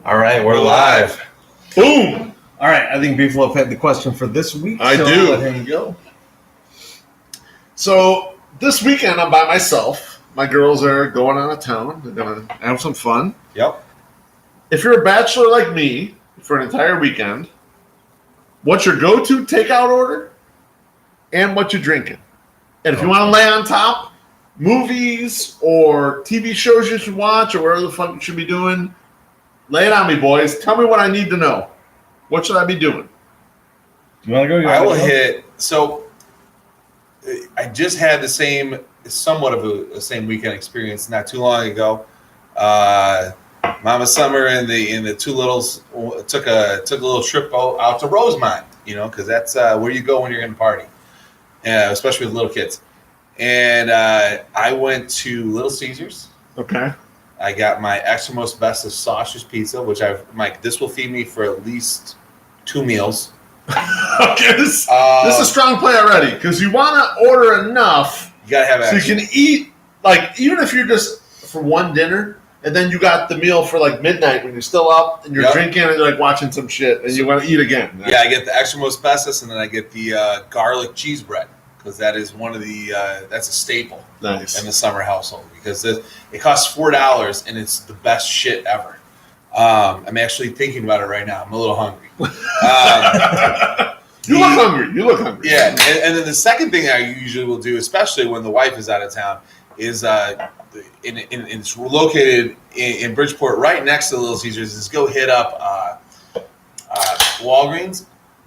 All right, we're live. Boom! All right, I think Beefalo had the question for this week. I do. I'll let him go. So this weekend I'm by myself. My girls are going out of town. They're going to have some fun. Yep. If you're a bachelor like me for an entire weekend, what's your go-to takeout order and what you drinking? And if you want to lay on top, movies or TV shows you should watch or whatever the fuck you should be doing, lay it on me, boys. Tell me what I need to know. What should I be doing? You want to go? I will hit. So I just had the same, somewhat of a same weekend experience not too long ago. Mama Summer and the two littles took a little trip out to Rosemont, because that's where you go when you're going to party, especially with little kids. And I went to Little Caesars. Okay. I got my extra most best of sausage pizza, which this will feed me for at least 2 meals. Okay, this is a strong play already because you want to order enough You gotta have so action. you can eat, like, even if you're just for one dinner and then you got the meal for like midnight when you're still up and you're Yep. drinking and you're like watching some shit and you want to eat again. Yeah, I get the extra most bestest, and then I get the garlic cheese bread because that is one of the that's a staple Nice. in the summer household because it costs $4 and it's the best shit ever. I'm actually thinking about it right now. I'm a little hungry. You look hungry. You look hungry. Yeah, and then the second thing I usually will do, especially when the wife is out of town, is it's located in Bridgeport, right next to Little Caesars. Is go hit up Walgreens,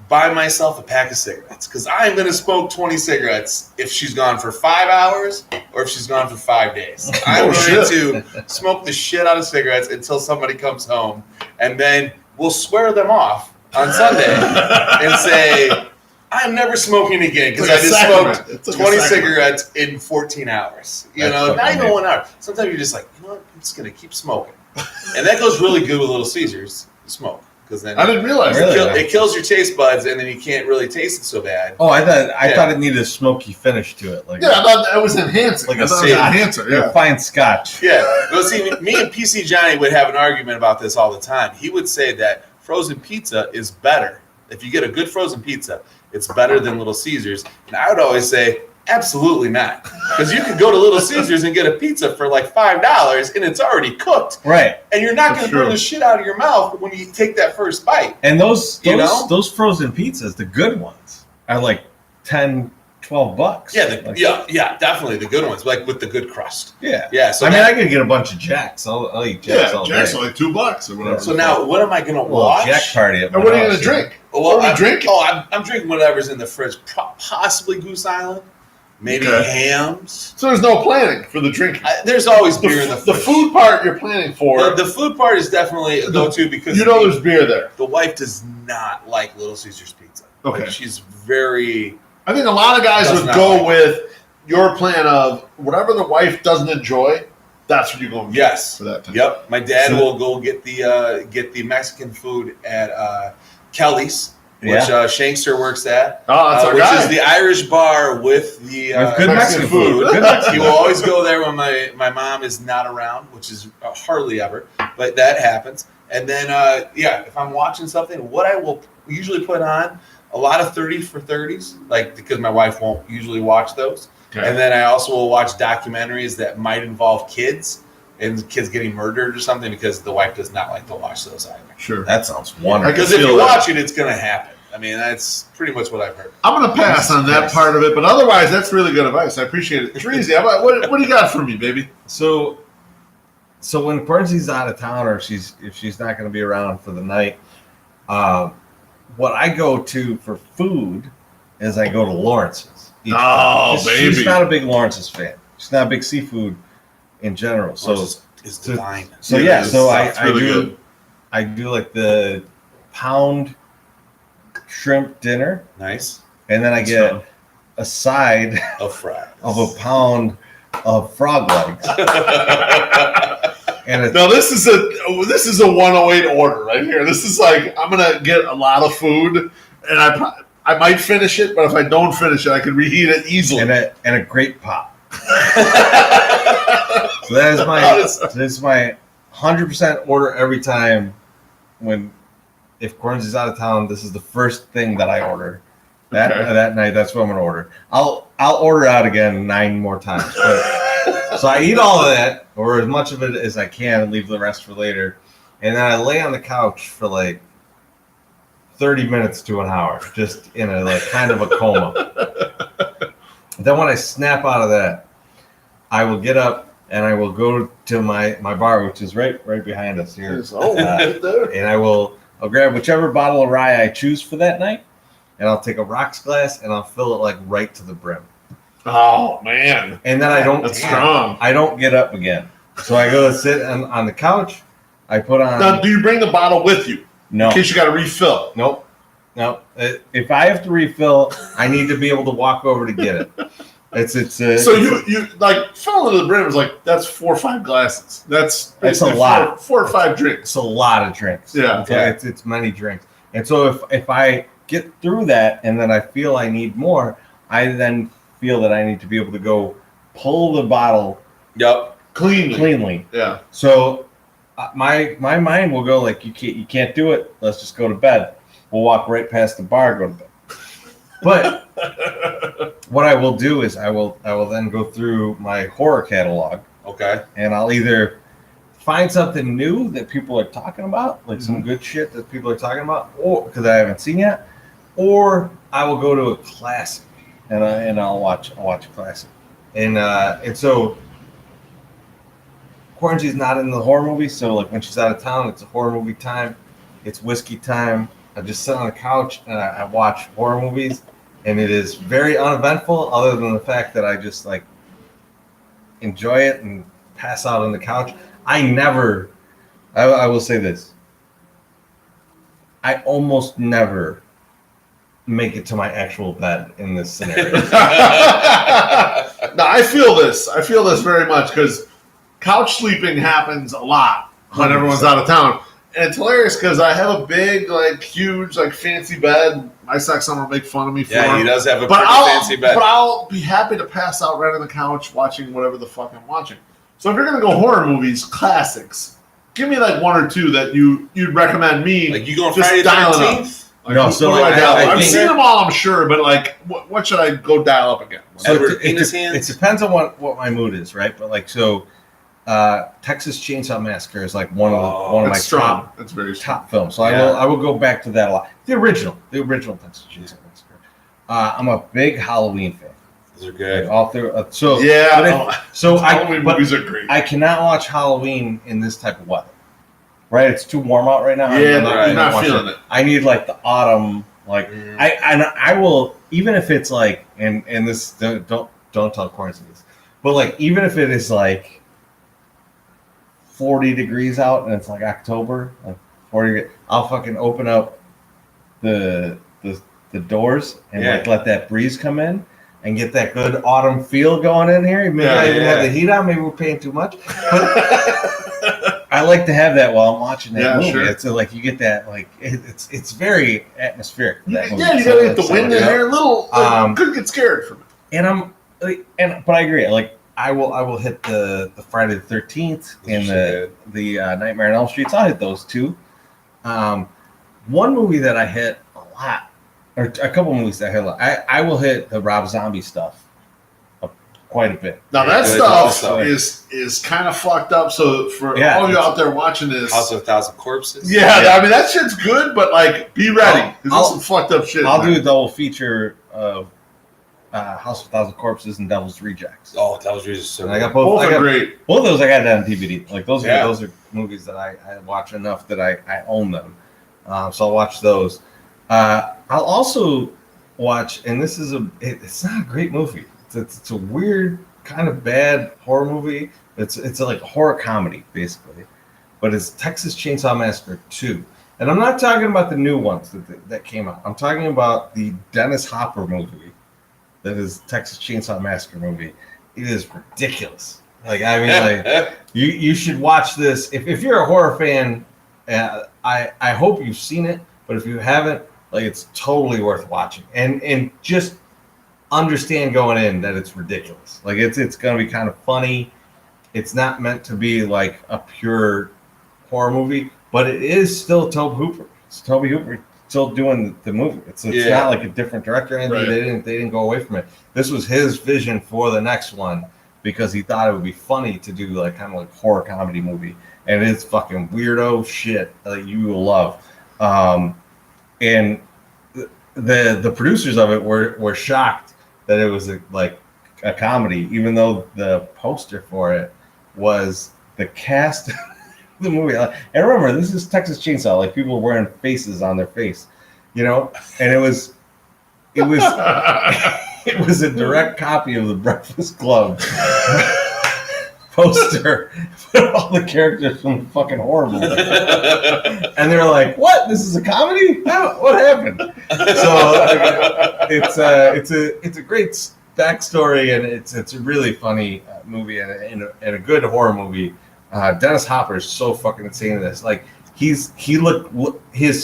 buy myself a pack of cigarettes because I'm going to smoke 20 cigarettes if she's gone for 5 hours or if she's gone for 5 days. I'm going to smoke the shit out of cigarettes until somebody comes home, and then we'll swear them off on Sunday and say, I'm never smoking again because I just smoked 20 cigarettes in 14 hours. Not even 1 hour. Sometimes you're just like, I'm just going to keep smoking. And that goes really good with Little Caesars, smoke. Because then I didn't realize it kills your taste buds, and then you can't really taste it so bad. Oh, I thought it needed a smoky finish to it. Like, Yeah, I thought that was enhancing. like I a thought it was enhancer. like a Yeah. fine scotch. Yeah. Well, see, me and PC Johnny would have an argument about this all the time. He would say that frozen pizza is better. If you get a good frozen pizza, it's better than Little Caesars. And I would always say, absolutely not. Because you could go to Little Caesars and get a pizza for like $5 and it's already cooked. Right. And you're not That's going to burn true. the shit out of your mouth when you take that first bite. And those frozen pizzas, the good ones, are like $10, $12. Yeah, definitely the good ones, like with the good crust. Yeah. Yeah. So I could get a bunch of Jacks. I'll eat Jacks all Jack's day. like $2 or whatever. So now, what am I going to Well, watch? Jack party. At and what are you my going house, to drink? Well, What are we drinking? I'm drinking whatever's in the fridge. Possibly Goose Island, maybe Okay. Hams. So there's no planning for the drinking. There's always beer in the The fridge. food part you're planning for, The food part is definitely a go-to because there's beer there. the wife does not like Little Caesars pizza. Okay. Like, she's very. I think a lot of guys Does would not go like with your plan of whatever the wife doesn't enjoy, that's what you're going to get Yes. for that time. Yep. My dad will go get the Mexican food at Kelly's, which Shankster works at. Oh, that's our which guy. is the Irish bar with the With good Mexican Mexican food. food. Good Mexican He will always go there when my mom is not around, which is hardly ever, but that happens. And then, if I'm watching something, what I will usually put on, a lot of 30 for 30s, like because my wife won't usually watch those. Okay. And then I also will watch documentaries that might involve kids and kids getting murdered or something because the wife does not like to watch those either. Sure. That sounds wonderful. Because if feel you that. watch it, it's going to happen. I mean, that's pretty much what I've heard. I'm going to pass on that part of it, but otherwise, that's really good advice. I appreciate it. Treasy, what do you got for me, baby? So when Quincy's out of town or if she's not going to be around for the night, what I go to for food is I go to Lawrence's. Baby. She's not a big Lawrence's fan. She's not a big seafood in general. So It's divine. So Yeah, I really do good. I do like the pound shrimp dinner, Nice. and then I get a side Of fries. of a pound of frog legs. And it's, No, this is a 108 order right here. This is like I'm gonna get a lot of food, and I might finish it, but if I don't finish it, I can reheat it easily. and a great pop. So that is my 100% order every time if Cornsey's out of town, this is the first thing that I order. That Okay. that night, that's what I'm gonna order. I'll order out again 9 more times. But, so I eat all of that, or as much of it as I can, and leave the rest for later. And then I lay on the couch for like 30 minutes to an hour, just in a like kind of a coma. Then when I snap out of that, I will get up and I will go to my bar, which is right behind us here. Oh, right there. And I'll grab whichever bottle of rye I choose for that night, and I'll take a rocks glass and I'll fill it like right to the brim. Oh man, And then I don't that's strong. I don't get up again. So I go sit on the couch. I put on Now, do you bring the bottle with you no. in case you got to refill? Nope. No. If I have to refill, I need to be able to walk over to get it. So you like filling to the brim is like that's 4 or 5 glasses. That's a lot. 4 or 5 drinks. It's a lot of drinks. Yeah. It's many drinks. And so if I get through that and then I feel I need more, I then feel that I need to be able to go pull the bottle Yep. cleanly. Yeah. So my mind will go like, you can't do it. Let's just go to bed. We'll walk right past the bar, go to bed. But what I will do is I will then go through my horror catalog, Okay. and I'll either find something new that people are talking about, like some good shit that people are talking about, or because I haven't seen yet, or I will go to a classic and I'll watch a classic, and so Quarantine's not in the horror movie, so like when she's out of town, it's a horror movie time, it's whiskey time. I just sit on the couch and I watch horror movies, and it is very uneventful, other than the fact that I just like enjoy it and pass out on the couch. I will say this, I almost never make it to my actual bed in this scenario. No, I feel this very much because couch sleeping happens a lot when everyone's out of town. And it's hilarious because I have a big, like, huge, like, fancy bed. My sex summer make fun of me for Yeah, it. he does have a But pretty fancy bed. But I'll be happy to pass out right on the couch watching whatever the fuck I'm watching. So if you're gonna go horror movies, classics, give me like 1 or 2 that you'd recommend me. Like you going just Friday the dial it up. 13th? Like, No, what so do I like, dial I up? I've think- seen them all, I'm sure, but like, what should I go dial up again? So Edward it Penis Hands? depends on what my mood is, right? But like, so Texas Chainsaw Massacre is like one of my That's strong. That's very strong. top films. So Yeah. I will go back to that a lot. The original Texas Chainsaw Massacre. I'm a big Halloween fan. Those are good. Like, all through. So Yeah, but so Halloween but movies are great. I cannot watch Halloween in this type of weather. Right? It's too warm out right now. Yeah, I'm right. you're not watching feeling it. I need like the autumn. Like Mhm. I will, even if it's like, and this don't tell Quarantine this, but like even if it is like 40 degrees out and it's like October, like 40, I'll fucking open up the doors and Yeah. like let that breeze come in and get that good autumn feel going in here. Maybe I even have the heat on. Maybe we're paying too much, but I like to have that while I'm watching that Yeah, movie. sure. It's like you get that like it's very atmospheric. That movie. Yeah, you So- gotta get the so, wind in yeah. there. Little could get scared from it. And but I agree. Like I will hit the Friday the 13th and the Nightmare on Elm Streets. I'll hit those 2. One movie that I hit a lot, or a couple movies that I hit a lot. I will hit the Rob Zombie stuff quite a bit. Now Yeah, that good stuff also. is kind of fucked up. So for Yeah, all you it's- out there watching this, House of a Thousand Corpses. yeah, I mean that shit's good, but like be ready. 'Cause there's I'll- some fucked up shit. I'll in do there. a double feature of House of a Thousand Corpses and Devil's Rejects. Oh, that was really so And I good. got both. Both I are got, great. both of those I got on DVD. Like those Yeah. are movies that I watch enough that I own them. So I'll watch those. I'll also watch, and this is it's not a great movie. It's a weird kind of bad horror movie. It's like a horror comedy basically, but it's Texas Chainsaw Massacre 2. And I'm not talking about the new ones that came out. I'm talking about the Dennis Hopper movie. That is Texas Chainsaw Massacre movie. It is ridiculous. Like I mean, like you should watch this if you're a horror fan. I hope you've seen it, but if you haven't, like it's totally worth watching. And just understand going in that it's ridiculous. Like it's gonna be kind of funny. It's not meant to be like a pure horror movie, but it is still Tobe Hooper. It's Tobe Hooper still doing the movie. It's not like a different director or anything. Right. They didn't go away from it. This was his vision for the next one because he thought it would be funny to do like kind of like horror comedy movie, and it's fucking weirdo shit that you will love. And the producers of it were shocked that it was a comedy, even though the poster for it was the cast of the movie. And remember, this is Texas Chainsaw, like people wearing faces on their face, and it was it was a direct copy of the Breakfast Club poster with all the characters from the fucking horror movie. And they're like, "What? This is a comedy? What happened?" So it's a great backstory, and it's a really funny movie and a good horror movie. Dennis Hopper is so fucking insane in this. Like his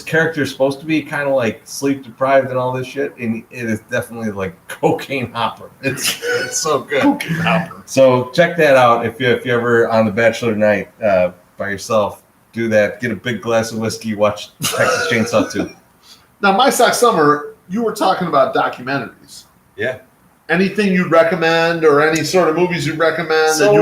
character is supposed to be kind of like sleep deprived and all this shit, and it is definitely like Cocaine Hopper. It's so good. Cocaine Hopper. So check that out if you ever on the Bachelor night by yourself. Do that. Get a big glass of whiskey. Watch Texas Chainsaw 2. Now, My Sock Summer, you were talking about documentaries. Yeah. Anything you'd recommend, or any sort of movies you'd recommend So-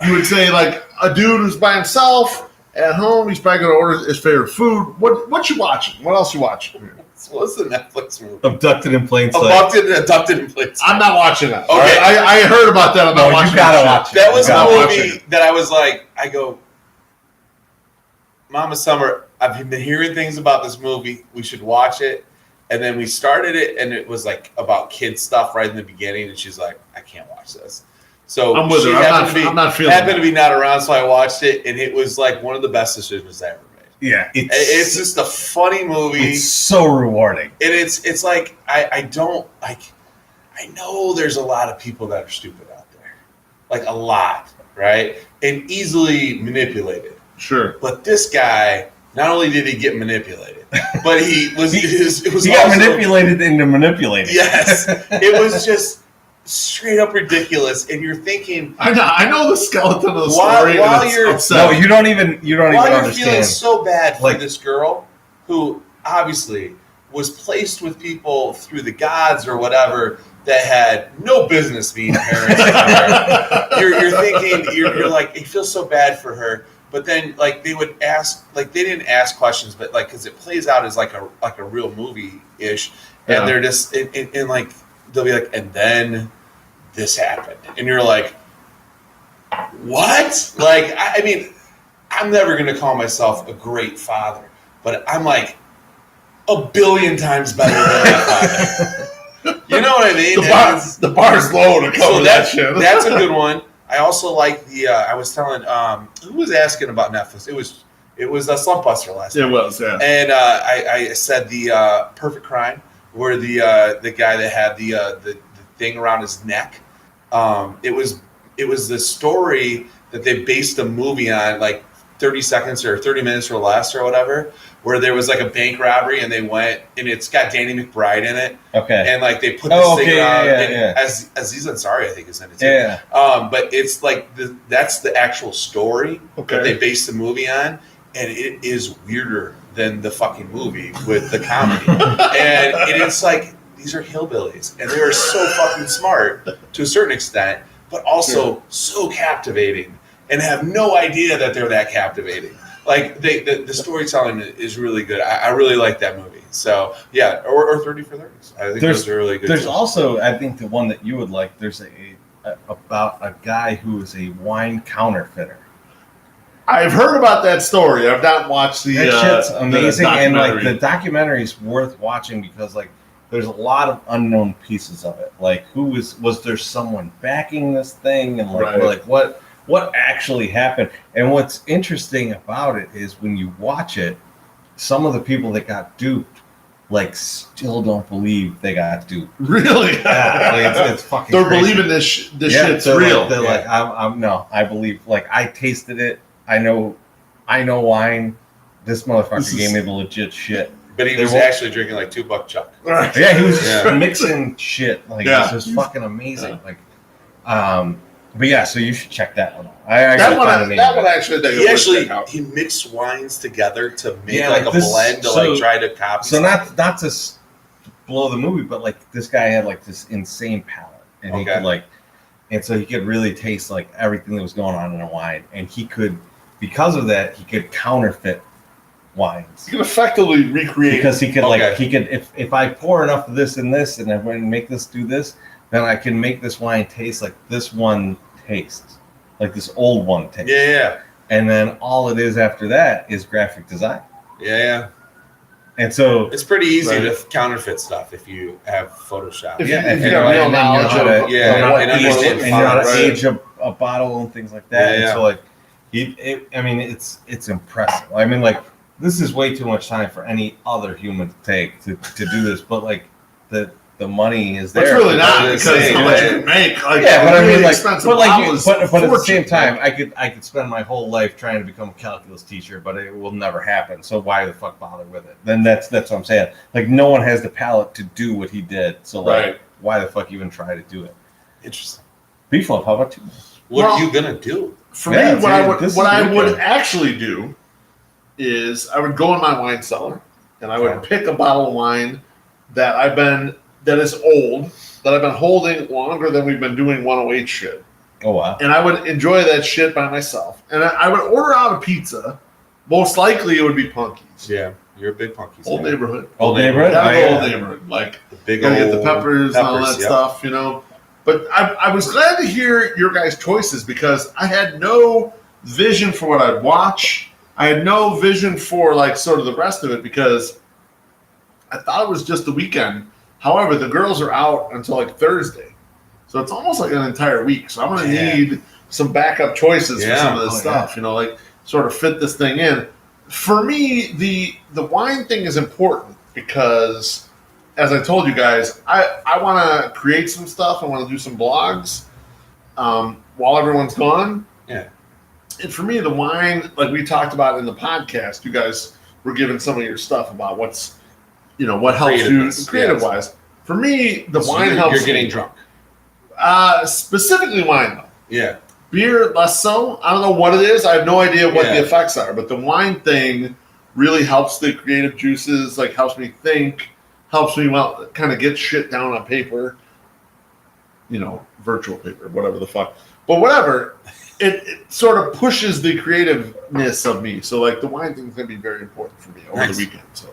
that you would say, like, a dude who's by himself at home, he's probably going to order his favorite food. What you watching? What else you watching? What's the Netflix movie? Abducted in Plain Sight. Abducted in Plain Sight. I'm not watching that. Okay. I heard about that. I'm not No, watching you gotta that watch shit. it. That was You a gotta watch movie it. that I was like, I go, Mama Summer, I've been hearing things about this movie. We should watch it. And then we started it, and it was like about kid stuff right in the beginning. And she's like, I can't watch this. So I'm with she her. I'm not feeling happened that. to be not around, so I watched it, and it was like one of the best decisions I ever made. Yeah, It's just a funny movie. it's so rewarding. And it's like I don't like. I know there's a lot of people that are stupid out there, like a lot, right? And easily manipulated. Sure. But this guy, not only did he get manipulated, but he was. It was He got also, manipulated into manipulating. Yes, it was just straight up ridiculous. And you're thinking, I know the skeleton of the While- story. while and it's you're- No, upsetting. you don't even while you're feeling understand. so bad for Like- this girl who obviously was placed with people through the gods or whatever that had no business being parents. You're thinking, you're like, it feels so bad for her. But then, like, they would ask, like, they didn't ask questions, but like, because it plays out as like a real movie ish, and Yeah. they're just and like they'll be like, and then this happened, and you're like, what? Like, I mean, I'm never gonna call myself a great father, but I'm like a billion times better than my father. You know what I mean? The bar's low to cover So that shit. that's a good one. I also like the. I was telling who was asking about Netflix. It was a Slumpbuster last It night, was, yeah. and I said the Perfect Crime, where the guy that had the thing around his neck. It was the story that they based a movie on, like 30 seconds or 30 minutes or less or whatever, where there was like a bank robbery and they went, and it's got Danny McBride in it, Okay. and like they put this thing okay, around, yeah, and yeah. Aziz Ansari I think is in it too. Yeah. But it's like that's the actual story that Okay. they based the movie on, and it is weirder than the fucking movie with the comedy. And it's like, these are hillbillies, and they are so fucking smart to a certain extent, but also so captivating, and have no idea that they're that captivating. Like the storytelling is really good. I really like that movie. So yeah, or 30 for 30s. I think those are really good. There's too. also, I think, the one that you would like. There's about a guy who is a wine counterfeiter. I've heard about that story. I've not watched the That shit's amazing, the and like documentary. the documentary is worth watching because like there's a lot of unknown pieces of it. Like was there someone backing this thing, and Right. like what actually happened? And what's interesting about it is when you watch it, some of the people that got duped like still don't believe they got duped. Really? Yeah, like, it's fucking. They're crazy. believing this shit's they're real. Like, they're like, I'm no, I believe. Like I tasted it. I know wine. This motherfucker This is- gave me the legit shit. But he they was won't- actually drinking like $2 Chuck. Yeah, he was just Yeah. mixing shit. Like Yeah. it's just fucking amazing. Like, But yeah, so you should check that one out. I That found a one, name that of one it. actually, they He always actually check out. he mixed wines together to make Yeah, like like a this- blend to so- like try to copy. So not to blow the movie, but like this guy had like this insane palate, and he Okay. could like, and so he could really taste like everything that was going on in a wine, and he could, because of that, he could counterfeit wines. You can effectively recreate. Because he could Okay. like he could if I pour enough of this and this and I make this do this, then I can make this wine taste like this one tastes, like this old one tastes. yeah, And then all it is after that is graphic design. yeah. And so It's pretty easy Right. to counterfeit stuff if you have Photoshop. If yeah, you, if if you you got know, real and then you know knowledge how of, to- Yeah, of what and people understand look and you know how to for, right? age a bottle and things like that. Yeah, And yeah. so like I mean it's impressive. I mean like this is way too much time for any other human to take to do this, but like the money is there. It's really not It's because insane, how much right? you can make. Like, Yeah, but I really mean, like, expensive but bottle is at the same fortune. time, I could spend my whole life trying to become a calculus teacher, but it will never happen. So why the fuck bother with it? Then that's what I'm saying. Like, no one has the palate to do what he did. So like, Right. why the fuck even try to do it? Interesting. Beef Love, how about you? What Well- are you gonna do? For Yeah, me, what I dude, would this what is I would weekend. actually do is I would go in my wine cellar and I would Okay. pick a bottle of wine that is old that I've been holding longer than we've been doing 108 shit, Oh wow. and I would enjoy that shit by myself. And I would order out a pizza. Most likely, it would be Punky's. Yeah, you're a big punky. Old fan. neighborhood. Old neighborhood. Gotta Oh, go yeah. old neighborhood. Like The big gotta get the old peppers and all that yeah. stuff, you know. But I was glad to hear your guys' choices because I had no vision for what I'd watch. I had no vision for like sort of the rest of it because I thought it was just the weekend. However, the girls are out until like Thursday, so it's almost like an entire week. So I'm gonna Yeah. need some backup choices for Yeah. some of this Oh, stuff. You know, like sort of fit this thing in. For me, the wine thing is important because, as I told you guys, I want to create some stuff. I want to do some blogs while everyone's gone. Yeah. And for me, the wine, like we talked about in the podcast, you guys were giving some of your stuff about what's, what helps you Creativeness, creative yes. wise. For me, the So wine you're, helps. You're getting me. drunk. Specifically wine though. Yeah. Beer, less so. I don't know what it is. I have no idea what Yeah. the effects are, but the wine thing really helps the creative juices, like helps me think, helps me kind of get shit down on paper, virtual paper, whatever the fuck. But whatever, it sort of pushes the creativeness of me. So like the wine thing is going to be very important for me over Nice. the weekend. So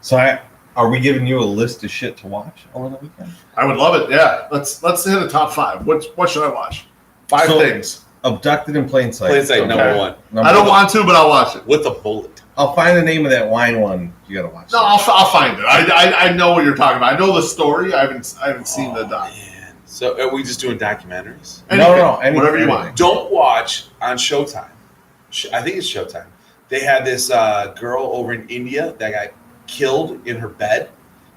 So are we giving you a list of shit to watch over the weekend? I would love it. Yeah, let's hit a top 5. What should I watch? 5 So- things. Abducted in Plain Sight. Plain sight, number Okay. one. Number I don't one. want to, but I'll watch it. With a bullet. I'll find the name of that wine one. You gotta watch. No, that. I'll find it. I know what you're talking about. I know the story. I haven't seen the doc. Man. So are we just doing documentaries? No, anything, whatever you anything. want. Don't watch on Showtime. I think it's Showtime. They had this girl over in India that got killed in her bed,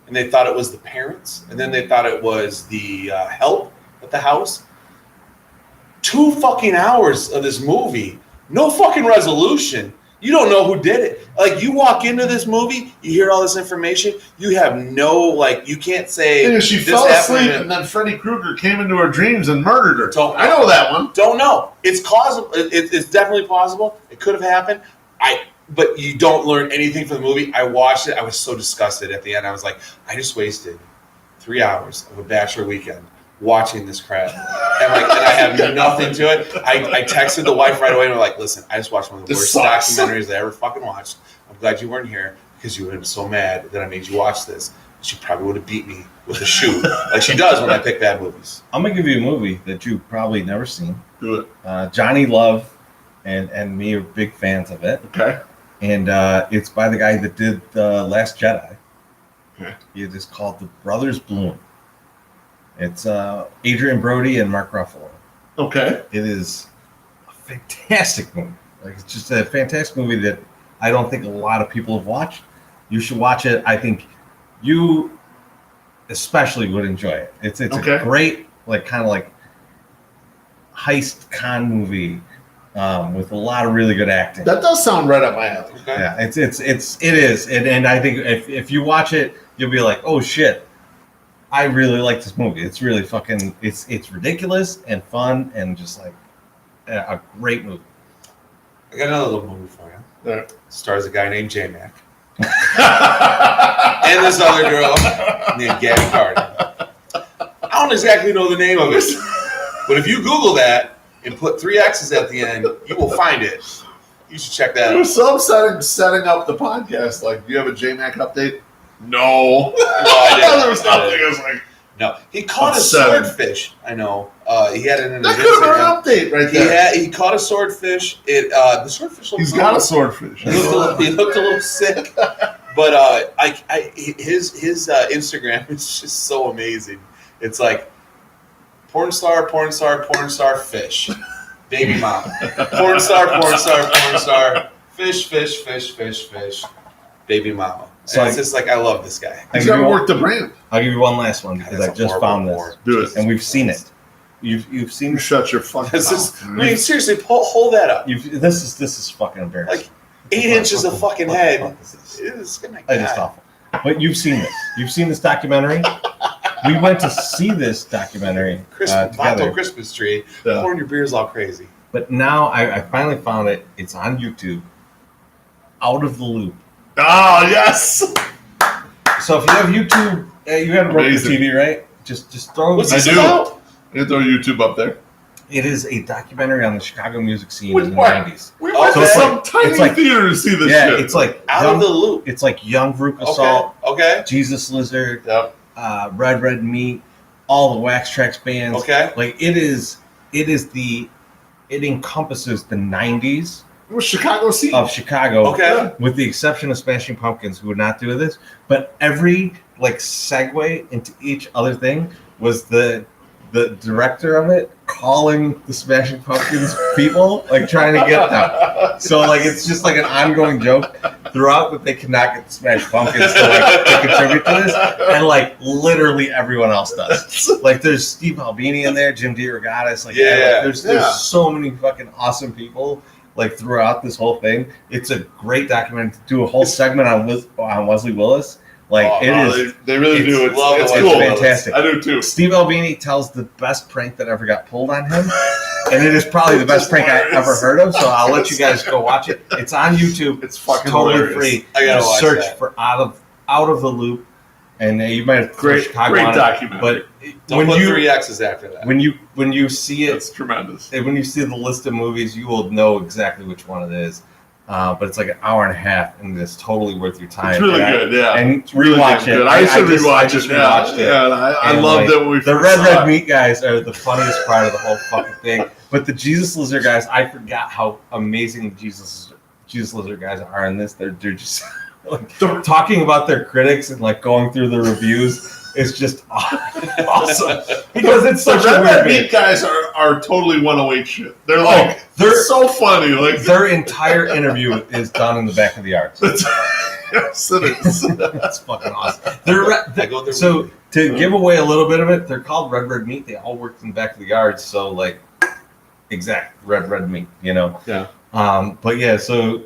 and they thought it was the parents, and then they thought it was the help at the house. 2 fucking hours of this movie, no fucking resolution. You don't know who did it. Like, you walk into this movie, you hear all this information, you have no, you can't say. And she this fell happened asleep, in- and then Freddy Krueger came into her dreams and murdered her. Don't I know that one. Don't know. It's possible. It's definitely possible. It could have happened. But you don't learn anything from the movie. I watched it. I was so disgusted at the end. I was like, I just wasted 3 hours of a bachelor weekend watching this crap, and I have nothing to it. I texted the wife right away and we're like, listen, I just watched one of the This worst sucks. documentaries I ever fucking watched. I'm glad you weren't here because you would have been so mad that I made you watch this. She probably would have beat me with a shoe like she does when I pick bad movies. I'm gonna give you a movie that you've probably never seen. Do it. Johnny Love and me are big fans of it, Okay. and it's by the guy that did the Last Jedi. Okay. It is called The Brothers Bloom. It's Adrian Brody and Mark Ruffalo. Okay. It is a fantastic movie. It's just a fantastic movie that I don't think a lot of people have watched. You should watch it. I think you especially would enjoy it. It's Okay. a great kind of heist con movie with a lot of really good acting. That does sound right up my alley. Okay. Yeah, it is, and I think if you watch it, you'll be like, oh shit, I really like this movie. It's really fucking. It's ridiculous and fun and just like a great movie. I got another little movie for you. There. Stars a guy named J-Mac. And this other girl named Gabby Carter. I don't exactly know the name of it, but if you Google that and put 3 X's at the end, you will find it. You should check that It out. was so upsetting setting up the podcast. Like, do you have a JMac update? No. I didn't. There was I nothing. didn't. I was like, No, he caught a Upsetting. swordfish. I know. He had it in his that could have been Instagram. an update right there. He caught a swordfish. The swordfish looked He's got a swordfish. He looked a little sick, but his Instagram is just so amazing. It's like porn star, fish, baby mama, porn star, fish, baby mama. So And it's just like I love this guy. He's I'll got to give you work the brand. I'll give you one last one because That's I just a found horrible this, Do it. and we've seen it. You've seen You this. shut your fucking This is, mouth. I mean, seriously, hold that up. This is fucking embarrassing. Like 8 inches of fucking What the head. fuck is this? It's oh my It's just God. awful. But you've seen this. You've seen this documentary. We went to see this documentary Vato together. Christmas tree. Yeah. Pouring your beers all crazy. But now I finally found it. It's on YouTube. Out of the Loop. Oh, yes. So if you have YouTube, you have a Roku Amazing. TV, right? Just throw. What's I this do. about? You throw YouTube up there. It is a documentary on the Chicago music scene With in the what? 90s. We went So to it's some like- tiny it's like- theater to see this Yeah, shit. it's like Out young, of the loop. it's like Young Veruca Okay. Salt, Okay. Jesus Lizard, Yep. Red Meat, all the Wax Trax bands. Okay. Like it encompasses the 90s It was Chicago scene. of Chicago. Okay. With the exception of Smashing Pumpkins, who would not do this, but every like segue into each other thing was the director of it calling the Smashing Pumpkins people, like trying to get them. So like it's just like an ongoing joke throughout that they cannot get the Smashing Pumpkins to contribute to this, and like literally everyone else does. Like there's Steve Albini in there, Jim DeRogatis, like Yeah. there's Yeah. so many fucking awesome people like throughout this whole thing. It's a great document to do a whole segment on Wesley Willis. Like Oh, it is. They really it's- do. It's, love it's the cool. Wesley fantastic. I do too. Steve Albini tells the best prank that ever got pulled on him, and it is probably the best prank I ever heard of. So I'll let you guys go watch it. It's on YouTube. It's fucking totally hilarious. free. I gotta Just watch search that. for out of the loop, and you might have to throw Great, Chicago great on it. documentary. But Don't when put you 3 X's after that. when you see it, It's tremendous. when you see the list of movies, you will know exactly which one it is. But it's like an hour and a half, and it's totally worth your time. It's really And I- good. Yeah. And It's really rewatch good. it. I should just rewatch it. Yeah. rewatched it. Yeah. I And, loved like, it when we The first Red saw it. Meat guys are the funniest part of the whole fucking thing. But the Jesus Lizard guys, I forgot how amazing Jesus Lizard guys are in this. They're just like talking about their critics and like going through the reviews. Is just awesome because it's The such a Red weird Meat bit. guys are totally 108 shit. They're like they're- they're so funny. Like Their entire interview is done in the back of the arts. yes, it is. That's fucking awesome. They're I go there so with to give away a little bit of it, they're called Red Meat. They all worked in the back of the yards, so like exact red meat, you know. Yeah. But yeah, so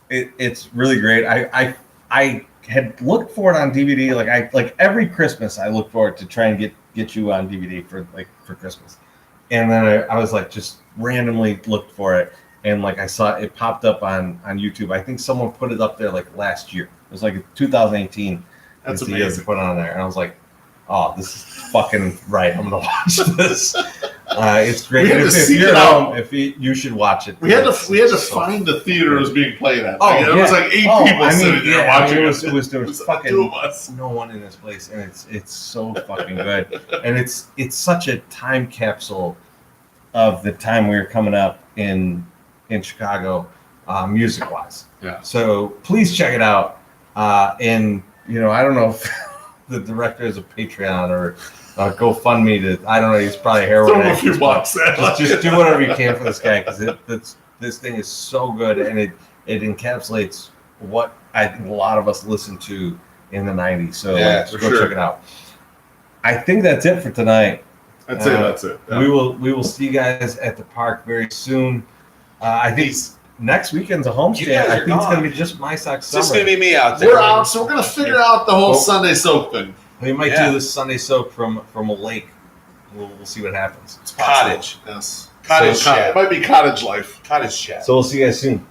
it's really great. I had looked for it on DVD. Like every Christmas, I look forward to try and get you on DVD for Christmas. And then I was like just randomly looked for it, and like I saw it popped up on YouTube. I think someone put it up there like last year. It was like 2018. That's is the year amazing. they put it on there, and I was like, "Oh, this is fucking right. I'm gonna watch this. It's great. We had And to if seek you're it at out. home, you should watch it. We had to It's so find the theater it was being played at. Oh, Like, it was yeah. like 8 Oh, people I mean, sitting there yeah, I watching mean, it. there was It was fucking 2 of us. no one in this place, and it's so fucking good, and it's such a time capsule of the time we were coming up in Chicago, music wise. Yeah. So please check it out. And I don't know if the director is a Patreon or GoFundMe to. I don't know. He's probably a heroin Throw him a few addict, but bucks. just do whatever you can for this guy because this thing is so good, and it encapsulates what I think a lot of us listened to in the 90s. So Yeah, just for go sure. check it out. I think that's it for tonight. That's it. That's it. Yeah. We will see you guys at the park very soon. I think next weekend's a You homestand. guys I are think it's gone. going to be just My Sock It's Summer. just gonna be me out there. We're out, so we're gonna figure out the whole Well- Sunday soak thing. We might Yeah. do this Sunday soak from a lake. We'll see what happens. It's cottage. Yes. Cottage So, It chat. might be cottage life. Cottage chat. So we'll see you guys soon.